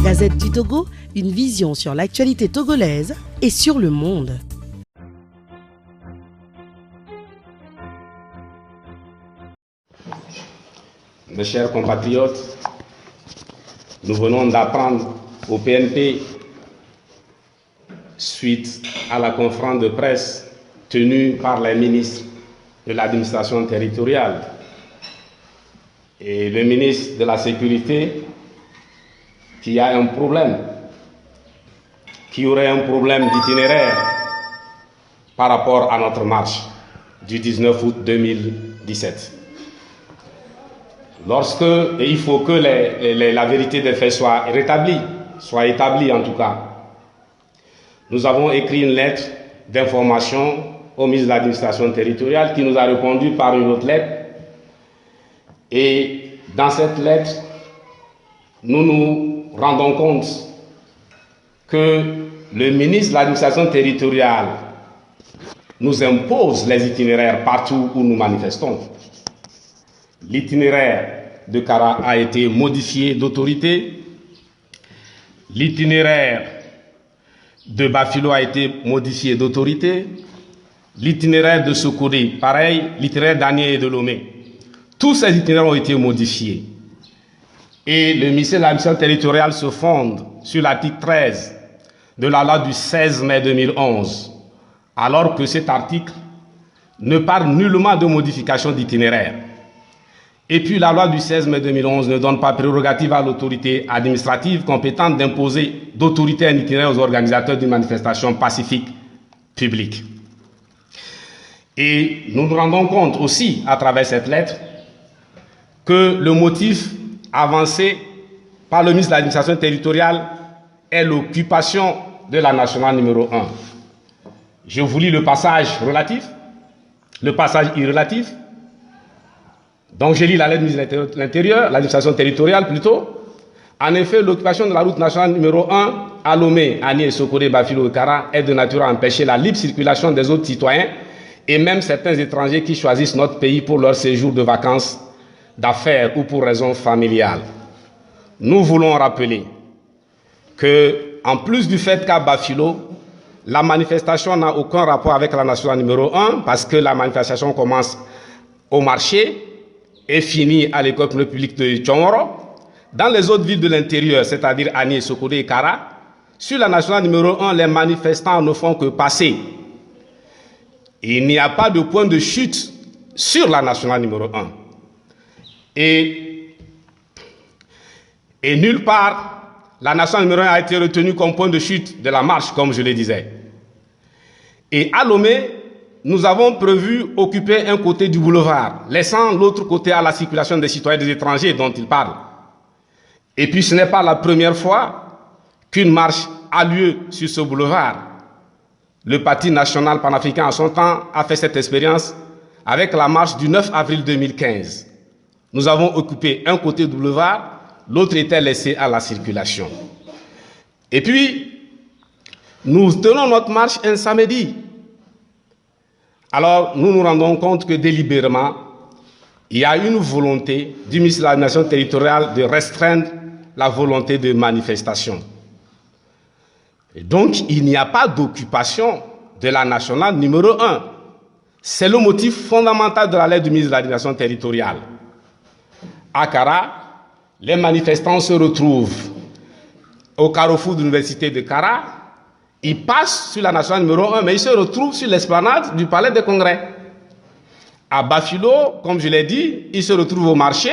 Gazette du Togo, une vision sur l'actualité togolaise et sur le monde. Mes chers compatriotes, nous venons d'apprendre au PNP, suite à la conférence de presse tenue par les ministres de l'administration territoriale et le ministre de la Sécurité, qu'il y a un problème, qu'il y aurait un problème d'itinéraire par rapport à notre marche du 19 août 2017. Et il faut que la vérité des faits soit rétablie, soit établie en tout cas. Nous avons écrit une lettre d'information au ministre de l'administration territoriale qui nous a répondu par une autre lettre. Et dans cette lettre, nous nous rendons compte que le ministre de l'administration territoriale nous impose les itinéraires partout où nous manifestons. L'itinéraire de Kara a été modifié d'autorité. L'itinéraire de Bafilo a été modifié d'autorité. L'itinéraire de Sokodé, pareil. L'itinéraire d'Anié et de Lomé. Tous ces itinéraires ont été modifiés. Et le ministère de l'administration territoriale se fonde sur l'article 13 de la loi du 16 mai 2011, alors que cet article ne parle nullement de modification d'itinéraire. Et puis la loi du 16 mai 2011 ne donne pas prérogative à l'autorité administrative compétente d'imposer d'autorité un itinéraire aux organisateurs d'une manifestation pacifique publique. Et nous nous rendons compte aussi, à travers cette lettre, que le motif avancé par le ministre de l'administration territoriale est l'occupation de la nationale numéro 1. Je vous lis le passage relatif, le passage irrelatif. Donc je lis la lettre du ministre de l'Intérieur, l'administration territoriale plutôt. En effet, l'occupation de la route nationale numéro 1 à Lomé, Ani, Sokodé, Bafilo et Kara est de nature à empêcher la libre circulation des autres citoyens et même certains étrangers qui choisissent notre pays pour leur séjour de vacances, d'affaires ou pour raisons familiales. Nous voulons rappeler que, en plus du fait qu'à Bafilo, la manifestation n'a aucun rapport avec la nationale numéro 1 parce que la manifestation commence au marché et finit à l'école publique de Tchongoro. Dans les autres villes de l'intérieur, c'est-à-dire Ani, Sokodé et Kara, sur la nationale numéro 1, les manifestants ne font que passer. Il n'y a pas de point de chute sur la nationale numéro 1. Et nulle part, la nationale numéro 1 a été retenue comme point de chute de la marche, comme je le disais. Et à Lomé, nous avons prévu occuper un côté du boulevard, laissant l'autre côté à la circulation des citoyens et des étrangers dont il parle. Et puis ce n'est pas la première fois qu'une marche a lieu sur ce boulevard. Le Parti national panafricain, en son temps, a fait cette expérience avec la marche du 9 avril 2015. Nous avons occupé un côté du boulevard, l'autre était laissé à la circulation. Et puis, nous tenons notre marche un samedi. Alors, nous nous rendons compte que délibérément, il y a une volonté du ministre de l'administration territoriale de restreindre la volonté de manifestation. Et donc, il n'y a pas d'occupation de la nationale numéro 1. C'est le motif fondamental de la lettre du ministre de l'administration territoriale. À Kara, les manifestants se retrouvent au carrefour de l'université de Kara. Ils passent sur la nationale numéro 1, mais ils se retrouvent sur l'esplanade du palais des congrès. À Bafilo, comme je l'ai dit, ils se retrouvent au marché.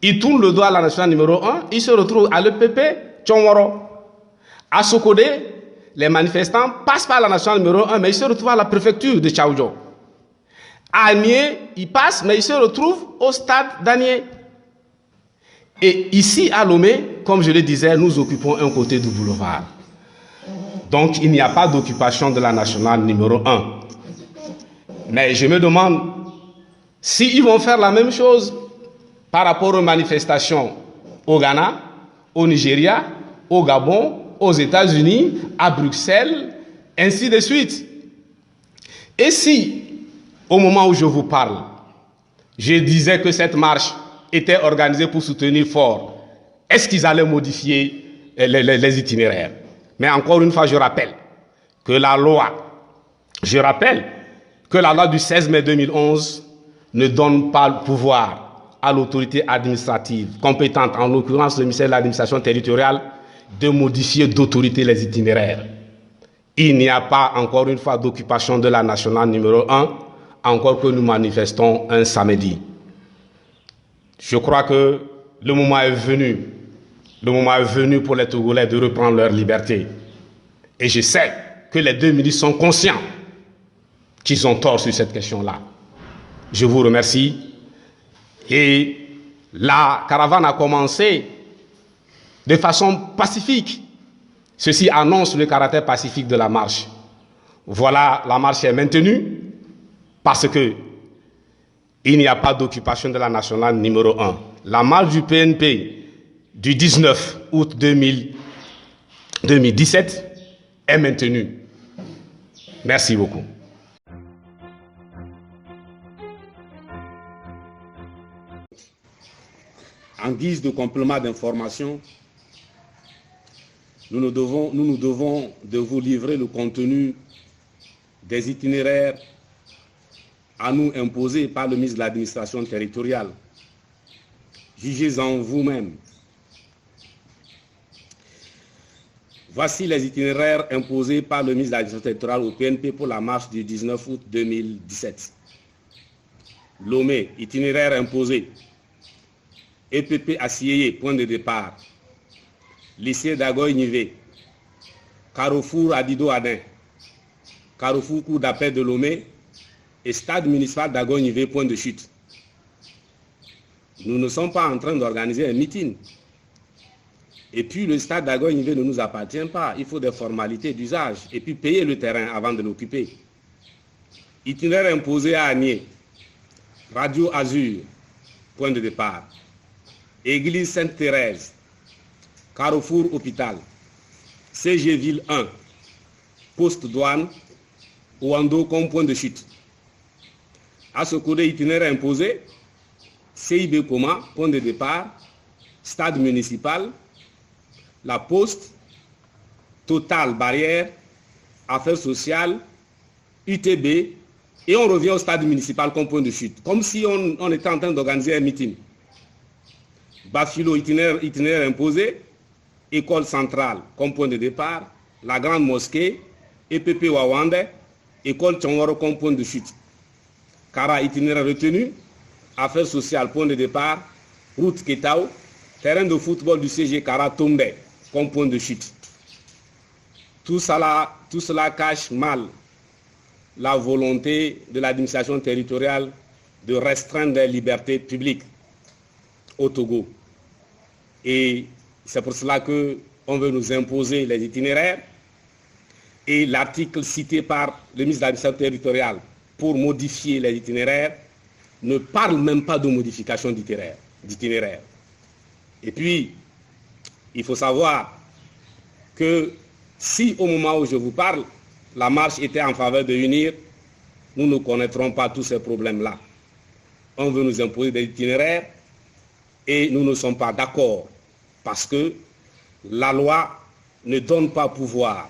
Ils tournent le dos à la nationale numéro 1. Ils se retrouvent à l'EPP Tchongoro. À Sokodé, les manifestants passent par la nationale numéro 1, mais ils se retrouvent à la préfecture de Tchaoudjo. À Anié, ils passent, mais ils se retrouvent au stade d'Anié. Et ici, à Lomé, comme je le disais, nous occupons un côté du boulevard. Donc, il n'y a pas d'occupation de la nationale numéro 1. Mais je me demande s'ils vont faire la même chose par rapport aux manifestations au Ghana, au Nigeria, au Gabon, aux États-Unis, à Bruxelles, ainsi de suite. Et si, au moment où je vous parle, je disais que cette marche était organisée pour soutenir Ford, est-ce qu'ils allaient modifier les itinéraires. Mais encore une fois, je rappelle que la loi du 16 mai 2011 ne donne pas le pouvoir à l'autorité administrative compétente, en l'occurrence le ministère de l'administration territoriale, de modifier d'autorité les itinéraires. Il n'y a pas, encore une fois, d'occupation de la nationale numéro 1, encore que nous manifestons un samedi. Je crois que le moment est venu pour les Togolais de reprendre leur liberté. Et je sais que les deux ministres sont conscients qu'ils ont tort sur cette question-là. Je vous remercie. Et la caravane a commencé de façon pacifique. Ceci annonce le caractère pacifique de la marche. Voilà, la marche est maintenue parce que il n'y a pas d'occupation de la nationale numéro 1. La marche du PNP du 19 août 2017 est maintenue. Merci beaucoup. En guise de complément d'information, nous nous devons de vous livrer le contenu des itinéraires à nous imposés par le ministre de l'administration territoriale. Jugez-en vous-même. Voici les itinéraires imposés par le ministre de l'administration territoriale au PNP pour la marche du 19 août 2017. Lomé, itinéraire imposé. EPP Assieye, point de départ. Lycée d'Agoy-Nivé. Carrefour Adido-Adin. Carrefour Cour d'appel de Lomé. Et stade municipal d'Agoy-Nivé, point de chute. Nous ne sommes pas en train d'organiser un meeting. Et puis le stade d'Agoy-Nivé ne nous appartient pas. Il faut des formalités d'usage. Et puis payer le terrain avant de l'occuper. Itinéraire imposé à Agné. Radio Azur, point de départ. Église Sainte-Thérèse. Carrefour Hôpital. CG Ville 1. Poste douane. Ouando comme point de chute. À ce côté itinéraire imposé, CIB Coma, point de départ, stade municipal, la poste, Total Barrière, affaires sociales, UTB, et on revient au stade municipal comme point de chute, comme si on était en train d'organiser un meeting. Bafilo, itinéraire imposé, école centrale comme point de départ, la grande mosquée, EPP Wawande, école Tchongoro comme point de chute. Kara, itinéraire retenu, affaires sociales, point de départ, route Ketao, terrain de football du CG Kara Tombe, comme point de chute. Tout cela cache mal la volonté de l'administration territoriale de restreindre les libertés publiques au Togo. Et c'est pour cela qu'on veut nous imposer les itinéraires. Et l'article cité par le ministre de l'administration territoriale pour modifier les itinéraires ne parle même pas de modification d'itinéraire. Et puis, il faut savoir que si au moment où je vous parle, la marche était en faveur de l'UNIR, nous ne connaîtrons pas tous ces problèmes-là. On veut nous imposer des itinéraires et nous ne sommes pas d'accord parce que la loi ne donne pas pouvoir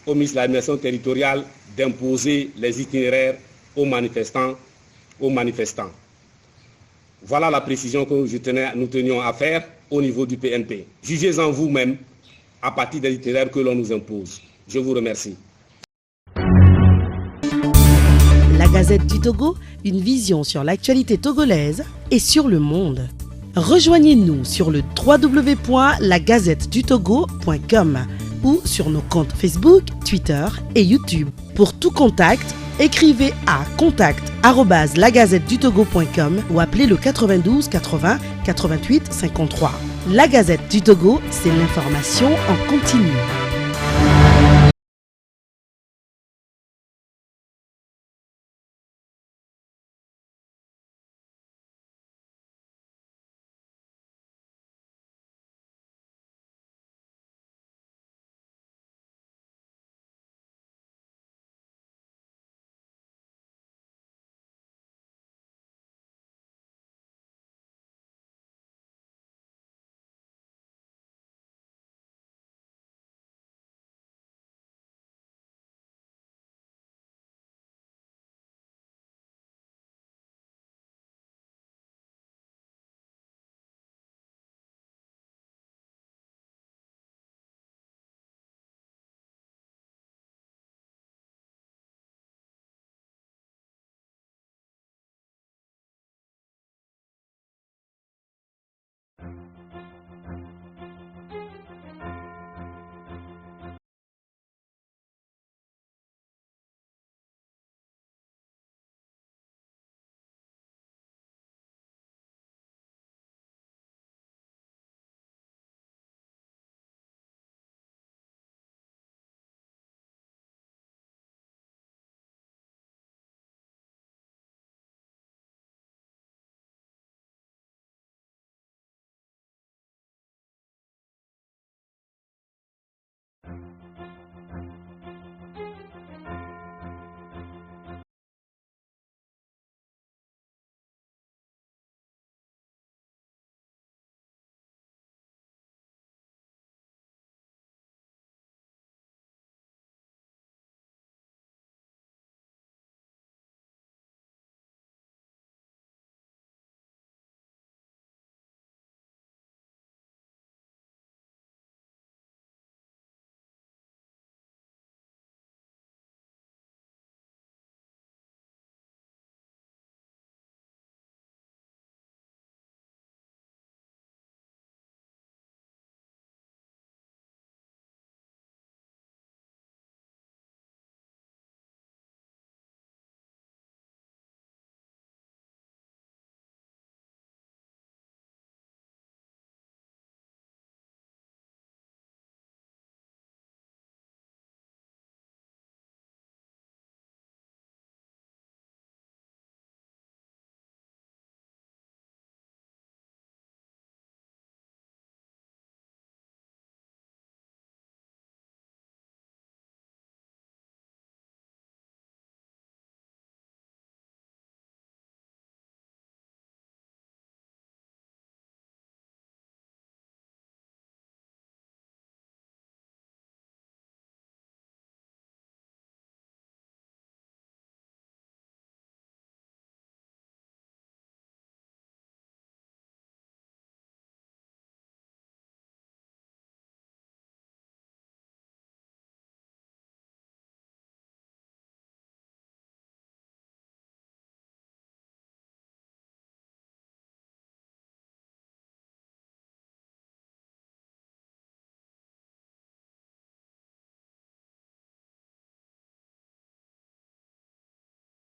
au ministre de l'administration territoriale d'imposer les itinéraires aux manifestants. Voilà la précision que nous tenions à faire au niveau du PNP. Jugez-en vous-même à partir des itinéraires que l'on nous impose. Je vous remercie. La Gazette du Togo, une vision sur l'actualité togolaise et sur le monde. Rejoignez-nous sur le www.lagazettedutogo.com ou sur nos comptes Facebook, Twitter et YouTube. Pour tout contact, écrivez à contact@lagazettedutogo.com ou appelez le 92 80 88 53. La Gazette du Togo, c'est l'information en continu.